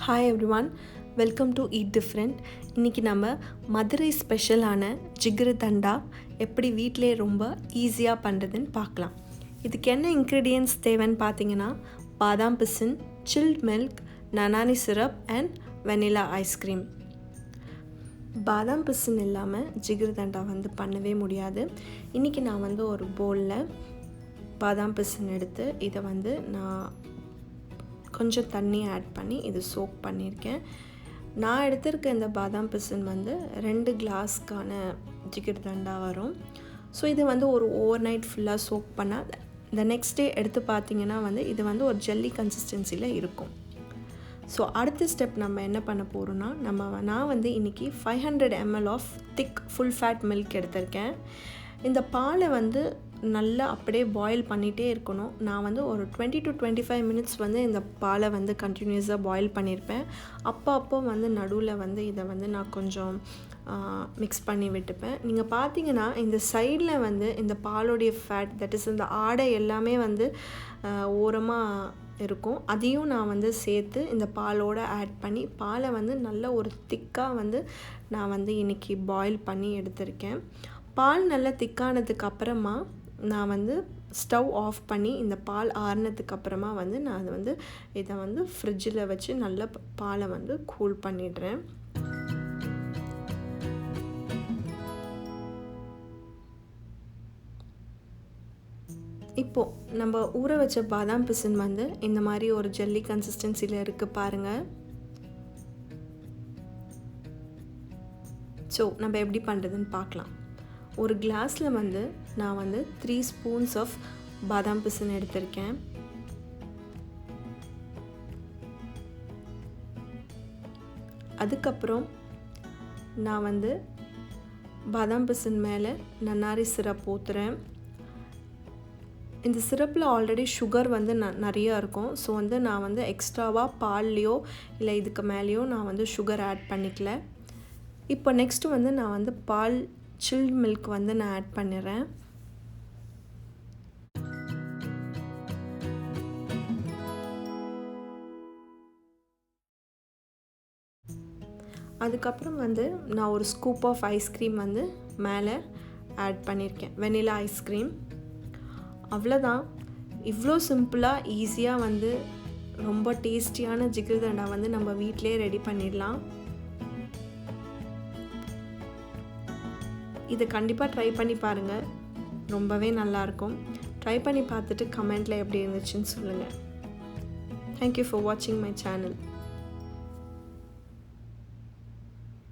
Hi everyone, welcome to eat different. இன்றைக்கி நம்ம மதுரை ஸ்பெஷலான ஜிகர்தண்டா எப்படி வீட்டிலே ரொம்ப ஈஸியாக பண்ணுறதுன்னு பார்க்கலாம். இதுக்கு என்ன இன்க்ரீடியன்ட்ஸ் தேவைன்னு பார்த்தீங்கன்னா, பாதாம் பிசின், சில்ட் மில்க், நனானி சிரப் அண்ட் வெனிலா ஐஸ்கிரீம். பாதாம் பிசின் இல்லாமல் ஜிகர்தண்டா பண்ணவே முடியாது. இன்றைக்கி நான் ஒரு பவுலில் பாதாம் பிசின் எடுத்து இதை நான் கொஞ்சம் தண்ணி ஆட் பண்ணி இது சோக் பண்ணியிருக்கேன். நான் எடுத்திருக்க இந்த பாதாம் பிசின் 2 கிளாஸ்க்கான ஜிகர்தண்டா வரும். ஸோ இது ஒரு ஓவர் நைட் ஃபுல்லாக சோக் பண்ணால் இந்த நெக்ஸ்ட் டே எடுத்து பார்த்திங்கன்னா இது ஒரு ஜெல்லி கன்சிஸ்டன்சியில் இருக்கும். ஸோ அடுத்த ஸ்டெப் நம்ம என்ன பண்ண போகிறோன்னா, நான் இன்றைக்கி 500 ml of thick full fat milk எடுத்திருக்கேன். இந்த பாலை நல்லா அப்படியே பாயில் பண்ணிகிட்டே இருக்கணும். நான் ஒரு 20 to 25 மினிட்ஸ் இந்த பாலை கண்டினியூஸாக பாயில் பண்ணியிருப்பேன். அப்போ நடுவில் இதை நான் கொஞ்சம் மிக்ஸ் பண்ணி விட்டுப்பேன். நீங்கள் பார்த்தீங்கன்னா இந்த சைடில் இந்த பாலோடைய ஃபேட், தட் இஸ் இந்த ஆடை எல்லாமே ஓரமாக இருக்கும். அதையும் நான் சேர்த்து இந்த பாலோடு ஆட் பண்ணி பாலை நல்ல ஒரு திக்காக நான் இன்றைக்கி பாயில் பண்ணி எடுத்திருக்கேன். பால் நல்லா திக்கானதுக்கு அப்புறமா நான் ஸ்டவ் ஆஃப் பண்ணி இந்த பால் ஆறுனதுக்கு அப்புறமா நான் இதை ஃப்ரிட்ஜில் வச்சு நல்லா பாலை கூல் பண்ணிடுறேன். இப்போது நம்ம ஊற வச்ச பாதாம் பிசின் இந்த மாதிரி ஒரு ஜெல்லி கன்சிஸ்டன்சியில் இருக்குது பாருங்கள். ஸோ நம்ம எப்படி பண்ணுறதுன்னு பார்க்கலாம். ஒரு கிளாஸில் நான் 3 ஸ்பூன்ஸ் ஆஃப் பாதாம் பிசின் எடுத்திருக்கேன். அதுக்கப்புறம் நான் பாதாம் பிசின் மேலே நன்னாரி சிரப் ஊற்றுறேன். இந்த சிரப்பில் ஆல்ரெடி சுகர் நிறையா இருக்கும். ஸோ நான் எக்ஸ்ட்ராவாக பால்லையோ இல்லை இதுக்கு மேலேயோ நான் சுகர் ஆட் பண்ணிக்கல. இப்போ நெக்ஸ்ட்டு நான் பால் சில்ட் மில்க் நான் ஆட் பண்ணிடுறேன். அதுக்கப்புறம் நான் ஒரு ஸ்கூப் ஆஃப் ஐஸ்கிரீம் மேலே ஆட் பண்ணியிருக்கேன், வெனிலா ஐஸ்கிரீம். அவ்வளோதான். இவ்வளோ சிம்பிளாக ஈஸியாக ரொம்ப டேஸ்டியான ஜிகர்தண்டா நம்ம வீட்டிலே ரெடி பண்ணிடலாம். இதை கண்டிப்பாக ட்ரை பண்ணி பாருங்கள், ரொம்பவே நல்லாயிருக்கும். ட்ரை பண்ணி பார்த்துட்டு கமெண்ட்டில் எப்படி இருந்துச்சுன்னு சொல்லுங்கள். தேங்க்யூ ஃபார் வாட்சிங் மை சேனல்.